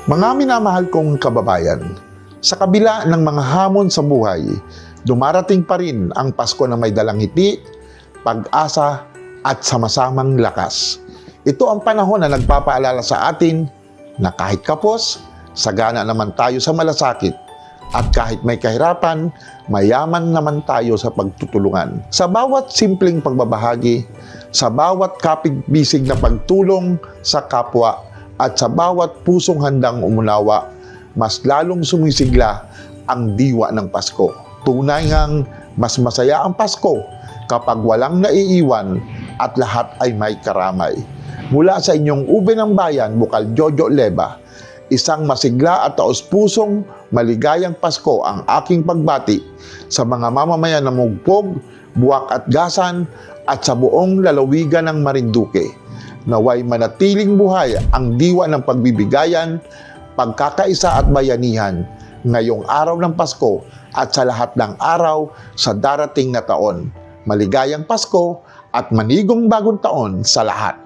Mga minamahal kong kababayan, sa kabila ng mga hamon sa buhay, dumarating pa rin ang Pasko na may dalang ngiti, pag-asa at sama-samang lakas. Ito ang panahon na nagpapaalala sa atin na kahit kapos, sagana naman tayo sa malasakit at kahit may kahirapan, mayaman naman tayo sa pagtutulungan. Sa bawat simpleng pagbabahagi, sa bawat kapig-bisig na pagtulong sa kapwa, at sa bawat pusong handang umunawa, mas lalong sumisigla ang diwa ng Pasko. Tunay ngang mas masaya ang Pasko kapag walang naiiwan at lahat ay may karamay. Mula sa inyong ube ng bayan, Bukal Jojo Leba, isang masigla at taos-pusong maligayang Pasko ang aking pagbati sa mga mamamayan ng Mugpog, Buwak at Gasan at sa buong lalawigan ng Marinduque. Naway manatiling buhay ang diwa ng pagbibigayan, pagkakaisa at bayanihan ngayong araw ng Pasko at sa lahat ng araw sa darating na taon. Maligayang Pasko at manigong bagong taon sa lahat.